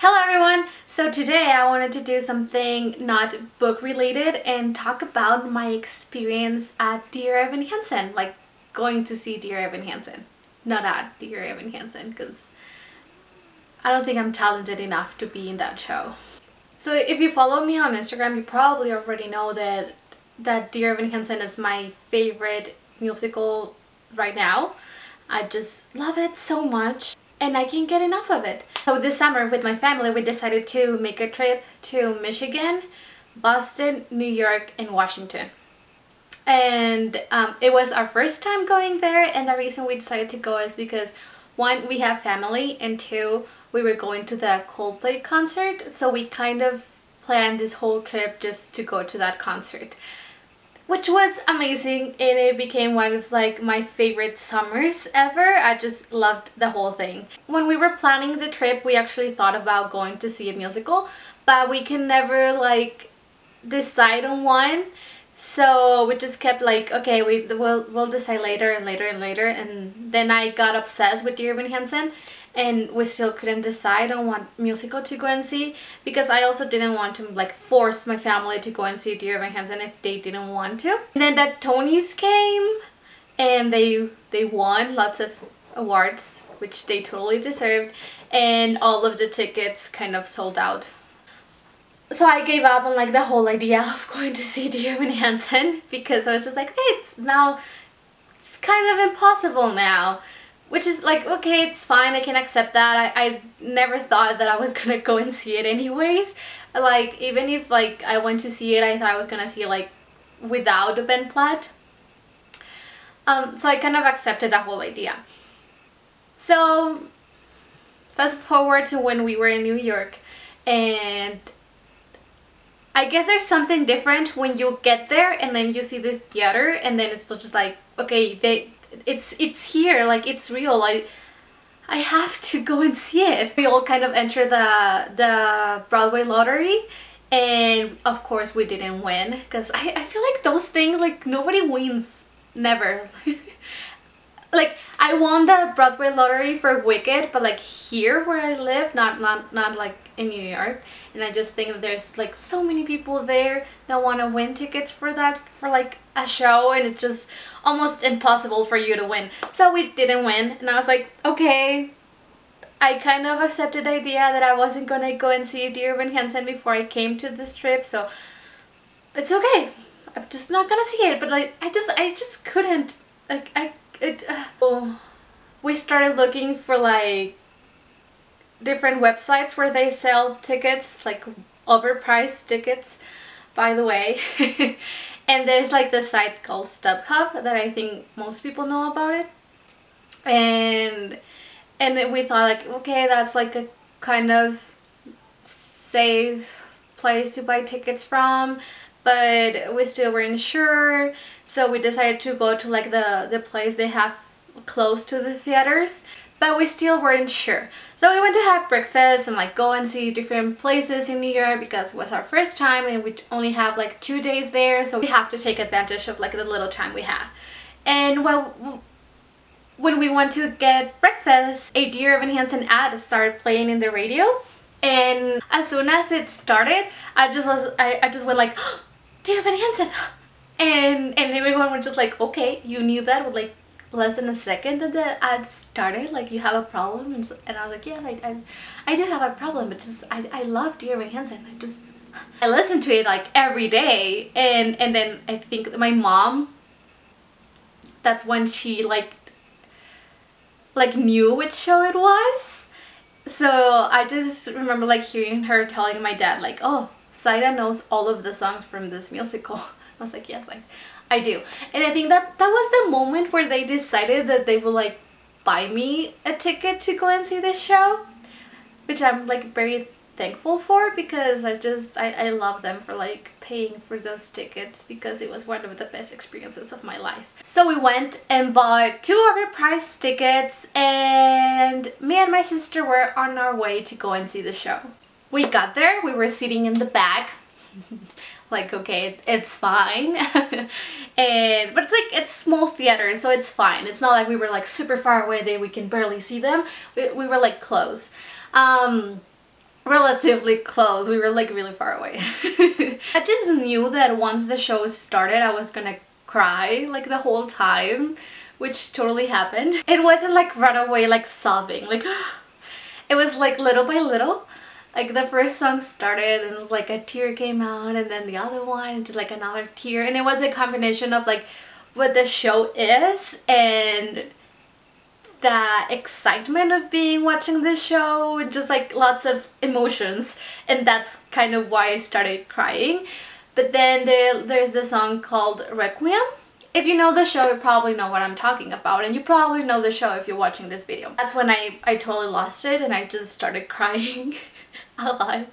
Hello everyone! So today I wanted to do something not book related and talk about my experience at Dear Evan Hansen, like going to see Dear Evan Hansen. Not at Dear Evan Hansen because I don't think I'm talented enough to be in that show. So if you follow me on Instagram, you probably already know that Dear Evan Hansen is my favorite musical right now. I just love it so much and I can't get enough of it. So this summer with my family we decided to make a trip to Michigan, Boston, New York and Washington. And it was our first time going there, and the reason we decided to go is because one, we have family, and two, we were going to the Coldplay concert, so we kind of planned this whole trip just to go to that concert, which was amazing, and it became one of like my favorite summers ever. I just loved the whole thing. When we were planning the trip, we actually thought about going to see a musical, but we can never like decide on one. So we just kept like, okay, we'll decide later and later and later, and then I got obsessed with Dear Evan Hansen, and we still couldn't decide on what musical to go and see, because I also didn't want to like force my family to go and see Dear Evan Hansen if they didn't want to. And then the Tonys came and they won lots of awards, which they totally deserved, and all of the tickets kind of sold out. So I gave up on like the whole idea of going to see Dear Evan Hansen, because I was just like, hey, it's kind of impossible now. Which is like, okay, it's fine, I can accept that. I never thought that I was gonna go and see it anyways. Like, even if like I went to see it, I thought I was gonna see it like without Ben Platt. So I kind of accepted that whole idea. So fast forward to when we were in New York, and I guess there's something different when you get there and then you see the theater, and then it's just like, okay, it's here, like it's real. I have to go and see it. We all kind of entered the Broadway lottery, and of course we didn't win, because I feel like those things, like nobody wins, never. Like I won the Broadway lottery for Wicked, but like here where I live, not like in New York, and I just think that there's like so many people there that want to win tickets for that, for like a show, and it's just almost impossible for you to win. So we didn't win, and I was like, okay, I kind of accepted the idea that I wasn't gonna go and see Dear Evan Hansen before I came to this trip, so it's okay. I'm just not gonna see it. But like I just couldn't, like we started looking for like different websites where they sell tickets, like overpriced tickets, by the way. And there's like this site called StubHub that I think most people know about it, and we thought like, okay, that's like a kind of safe place to buy tickets from, but we still weren't sure, so we decided to go to like the place they have close to the theaters, but we still weren't sure. So we went to have breakfast and like go and see different places in New York, because it was our first time and we only have like 2 days there, so we have to take advantage of like the little time we had. And well, when we went to get breakfast, a Dear Evan Hansen ad started playing in the radio, and as soon as it started, I just went like, oh, Dear Evan Hansen, and everyone was just like, okay, you knew that with like less than a second that the ad started, like you have a problem? And I was like, yes, I do have a problem, but just I love Dear Evan Hansen. I listen to it like every day, and then I think my mom, that's when she like knew which show it was. So I just remember like hearing her telling my dad like, oh, Saida knows all of the songs from this musical. I was like, yes, I do. And I think that was the moment where they decided that they would like buy me a ticket to go and see this show, which I'm like very thankful for, because I love them for like paying for those tickets, because it was one of the best experiences of my life. So we went and bought 2 overpriced tickets, and me and my sister were on our way to go and see the show. We got there, we were sitting in the back. Like, okay, it's fine. But it's small theater, so it's fine. It's not like we were like super far away that we can barely see them. We were like close. relatively close. We were like really far away. I just knew that once the show started I was gonna cry like the whole time, which totally happened. It wasn't like right away like sobbing, like it was like little by little. Like the first song started and it was like a tear came out, and then the other one and just like another tear, and it was a combination of like what the show is and the excitement of watching the show, and just like lots of emotions, and that's kind of why I started crying. But then there's the song called Requiem. If you know the show, you probably know what I'm talking about, and you probably know the show if you're watching this video. That's when I totally lost it and I just started crying a lot.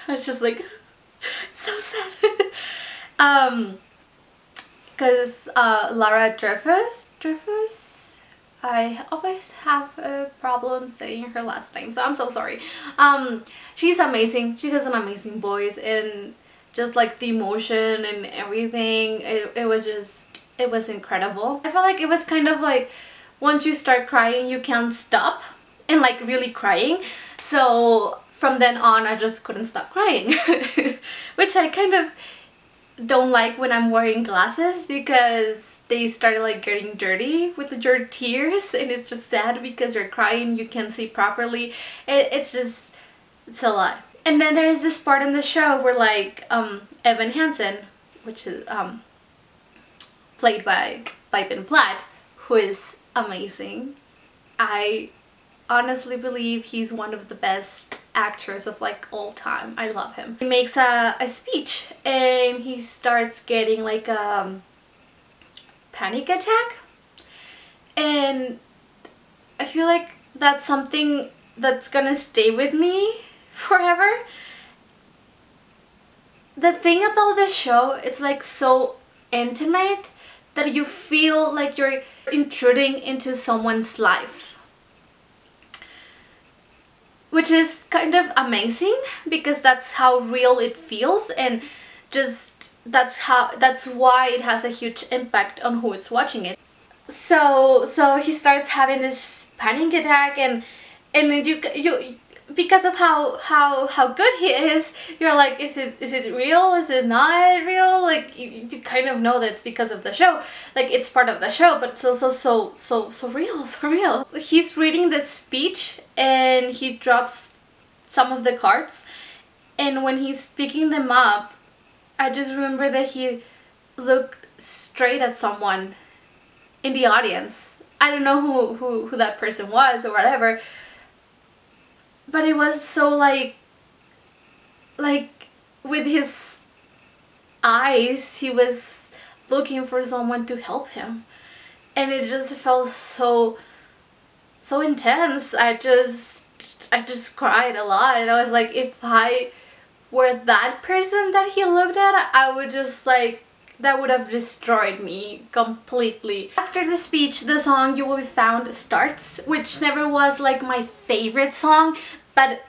I was just like so sad. Because Lara Dreyfus, I always have a problem saying her last name, so I'm so sorry. She's amazing. She has an amazing voice, and just like the emotion and everything, it was incredible. I felt like it was kind of like once you start crying you can't stop, and like really crying, so from then on I just couldn't stop crying. Which I kind of don't like when I'm wearing glasses, because they started like getting dirty with your tears, and it's just sad because you're crying, you can't see properly. It's a lot. And then there is this part in the show where like Evan Hansen, which is played by Platt, who is amazing. I honestly believe he's one of the best actors of like all time. I love him. He makes a speech and he starts getting like a panic attack, and I feel like that's something that's gonna stay with me forever. The thing about the show, it's like so intimate that you feel like you're intruding into someone's life, which is kind of amazing because that's how real it feels, and just that's why it has a huge impact on who is watching it. So he starts having this panic attack, and you because of how good he is, you're like, is it real? Is it not real? Like you kind of know that it's because of the show, like it's part of the show, but it's also so real, so real. He's reading the speech and he drops some of the cards, and when he's picking them up, I just remember that he looked straight at someone in the audience. I don't know who that person was or whatever, but it was so like with his eyes he was looking for someone to help him, and it just felt so intense. I just cried a lot, and I was like, if I were that person that he looked at, I would just like, that would have destroyed me completely. After the speech, the song You Will Be Found starts, which never was like my favorite song, but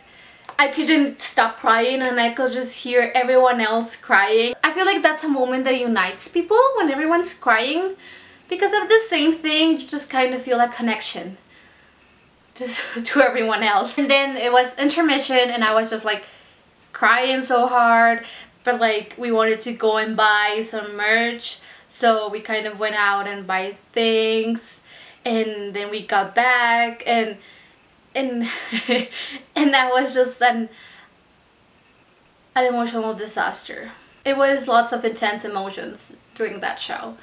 I couldn't stop crying and I could just hear everyone else crying. I feel like that's a moment that unites people when everyone's crying because of the same thing. You just kind of feel a connection to everyone else. And then it was intermission and I was just like crying so hard, but like we wanted to go and buy some merch, so we kind of went out and buy things, and then we got back and and that was just an emotional disaster. It was lots of intense emotions during that show.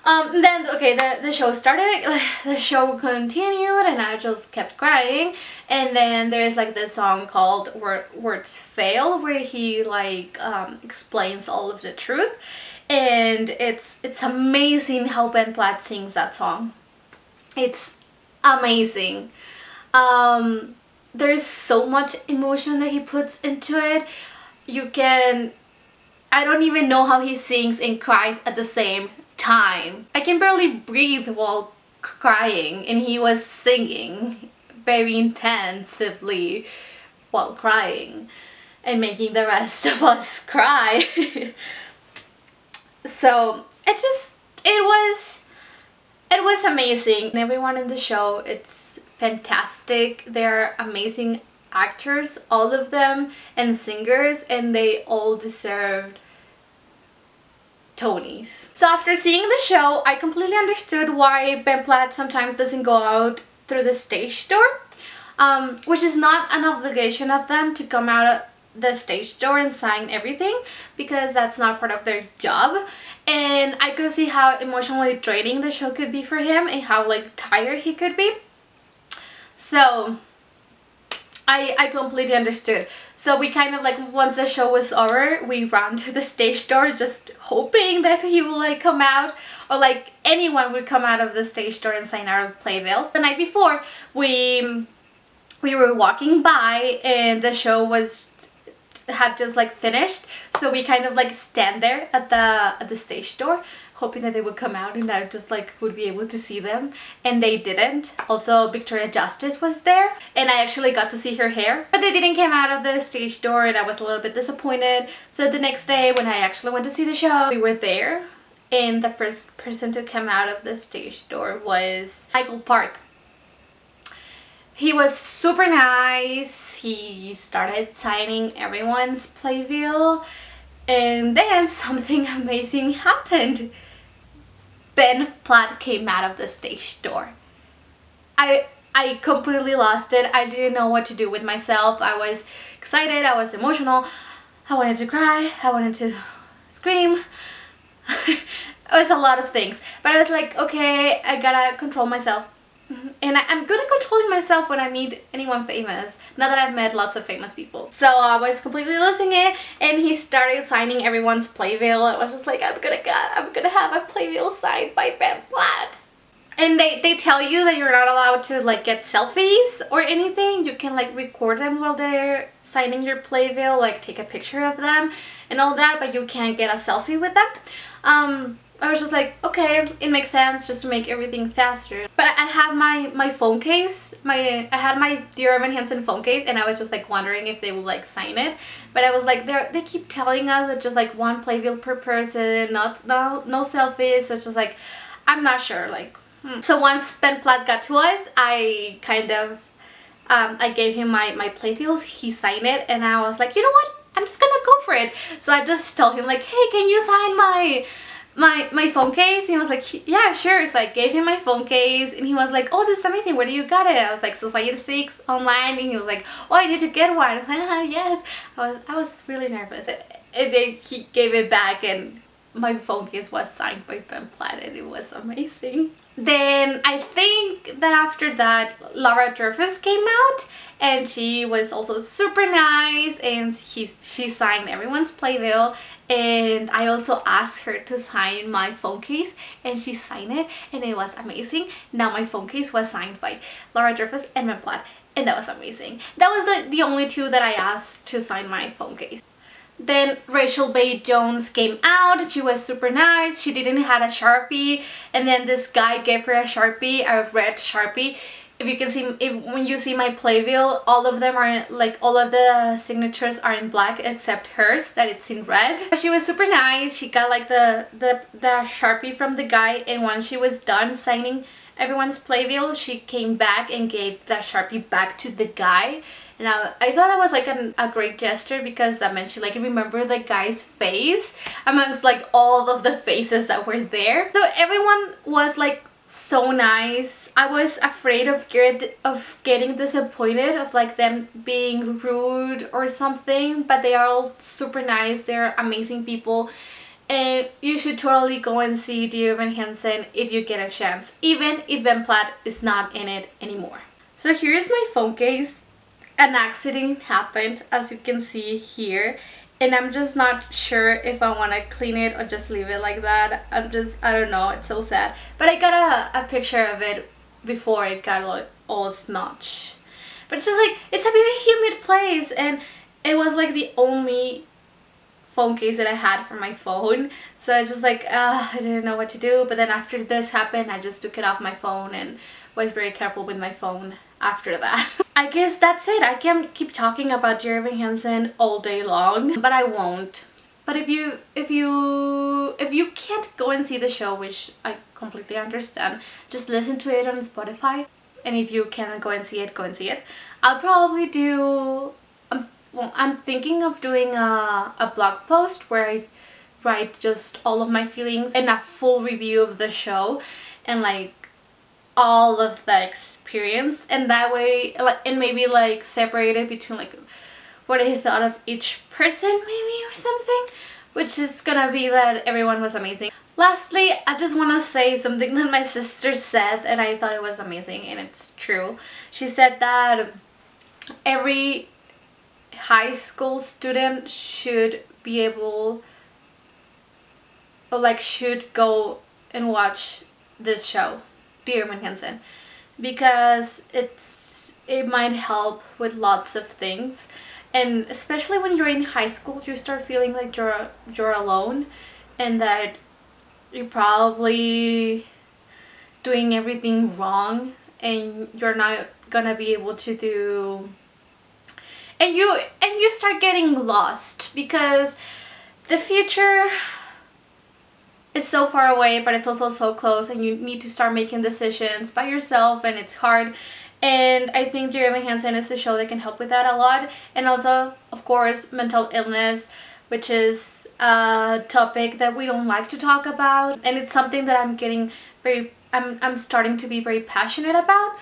Then okay, the show started, the show continued, and I just kept crying. And then there's like this song called Words Fail, where he like explains all of the truth, and it's amazing how Ben Platt sings that song. It's amazing. There's so much emotion that he puts into it. I don't even know how he sings and cries at the same time. I can barely breathe while crying, and he was singing very intensively while crying and making the rest of us cry. So it was amazing. Everyone in the show, it's fantastic. They're amazing actors, all of them, and singers, and they all deserved Tonys. So after seeing the show, I completely understood why Ben Platt sometimes doesn't go out through the stage door, which is not an obligation of them to come out of the stage door and sign everything, because that's not part of their job. And I could see how emotionally draining the show could be for him and how like tired he could be. So I completely understood. So we kind of like, once the show was over, we ran to the stage door just hoping that he will like come out, or like anyone would come out of the stage door and sign our playbill. The night before, we were walking by and the show had just like finished, so we kind of like stand there at the stage door hoping that they would come out and I just like would be able to see them, and they didn't. Also, Victoria Justice was there and I actually got to see her hair, but they didn't come out of the stage door and I was a little bit disappointed. So the next day when I actually went to see the show, we were there, and the first person to come out of the stage door was Michael Park. He was super nice. He started signing everyone's playbill, and then something amazing happened. Ben Platt came out of the stage door. I completely lost it. I didn't know what to do with myself. I was excited, I was emotional, I wanted to cry, I wanted to scream. It was a lot of things, but I was like, okay, I gotta control myself. And I'm good at controlling myself when I meet anyone famous, now that I've met lots of famous people. So I was completely losing it, and he started signing everyone's playbill. I was just like, I'm gonna have a playbill signed by Ben Platt. And they tell you that you're not allowed to like get selfies or anything. You can like record them while they're signing your playbill, like take a picture of them and all that, but you can't get a selfie with them. I was just like, okay, it makes sense just to make everything faster. But I had my phone case, I had my Dear Evan Hansen phone case, and I was just like wondering if they would like sign it. But I was like, they keep telling us that just like one playbill per person, no selfies. So it's just like, I'm not sure. Like, So once Ben Platt got to us, I kind of, I gave him my playbills. He signed it, and I was like, you know what? I'm just gonna go for it. So I just told him like, hey, can you sign my phone case? And he was like, yeah, sure. So I gave him my phone case, and he was like, oh, this is amazing, where do you got it? I was like, Society 6 online. And he was like, oh, I need to get one. I was like, yes. I was really nervous, and then he gave it back, and my phone case was signed by Ben Platt, and it was amazing. Then I think that after that, Laura Dreyfus came out, and she was also super nice, and she signed everyone's playbill. And I also asked her to sign my phone case, and she signed it, and it was amazing. Now my phone case was signed by Laura Dreyfus and Ben Platt, and that was amazing. That was the only two that I asked to sign my phone case. Then Rachel Bay Jones came out. She was super nice. She didn't have a Sharpie, and then this guy gave her a Sharpie, a red Sharpie. If you can see, when you see my playbill, all of them are like, all of the signatures are in black except hers, that it's in red. She was super nice. She got like the Sharpie from the guy, and once she was done signing everyone's playbill, she came back and gave the Sharpie back to the guy. And I thought that was like a great gesture, because that meant she like remembered the guy's face amongst like all of the faces that were there. So everyone was like so nice. I was afraid of getting disappointed, of like them being rude or something, but they are all super nice. They're amazing people, and you should totally go and see Dear Evan Hansen if you get a chance, even if Ben Platt is not in it anymore. So here is my phone case. An accident happened, as you can see here, and I'm just not sure if I want to clean it or just leave it like that. I don't know, it's so sad. But I got a picture of it before it got like all smudged. But it's just like, it's a very humid place, and it was like the only phone case that I had for my phone. So I just like, I didn't know what to do. But then after this happened, I just took it off my phone and was very careful with my phone after that. I guess that's it. I can keep talking about Dear Evan Hansen all day long, but I won't. But if you can't go and see the show, which I completely understand, just listen to it on Spotify. And if you can't go and see it, go and see it. I'll probably do, well, I'm thinking of doing a blog post where I write just all of my feelings and a full review of the show and like all of the experience, and that way, like, and maybe like separate it between like what I thought of each person maybe or something, which is gonna be that everyone was amazing. Lastly, I just want to say something that my sister said and I thought it was amazing, and it's true. She said that every high school student should be able, or like should go and watch this show, Dear Evan Hansen, because it might help with lots of things. And especially when you're in high school, you start feeling like you're alone, and that you're probably doing everything wrong, and you're not gonna be able to do, and you start getting lost because the future is so far away, but it's also so close, and you need to start making decisions by yourself, and it's hard. And I think Dear Evan Hansen is a show that can help with that a lot. And also, of course, mental illness, which is a topic that we don't like to talk about, and it's something that I'm starting to be very passionate about,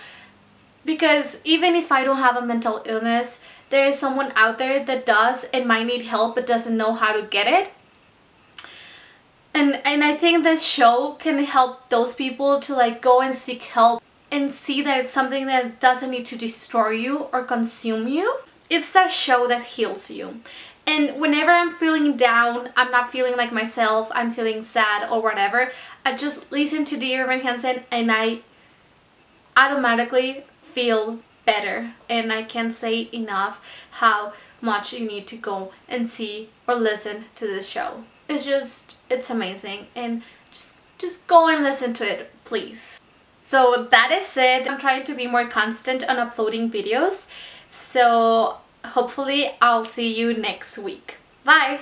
because even if I don't have a mental illness, there is someone out there that does and might need help but doesn't know how to get it. And I think this show can help those people to like go and seek help and see that it's something that doesn't need to destroy you or consume you. It's that show that heals you. And whenever I'm feeling down, I'm not feeling like myself, I'm feeling sad or whatever, I just listen to Dear Evan Hansen and I automatically feel better. And I can't say enough how much you need to go and see or listen to this show. It's amazing, and just go and listen to it, please. So that is it. I'm trying to be more constant on uploading videos, so hopefully I'll see you next week. Bye!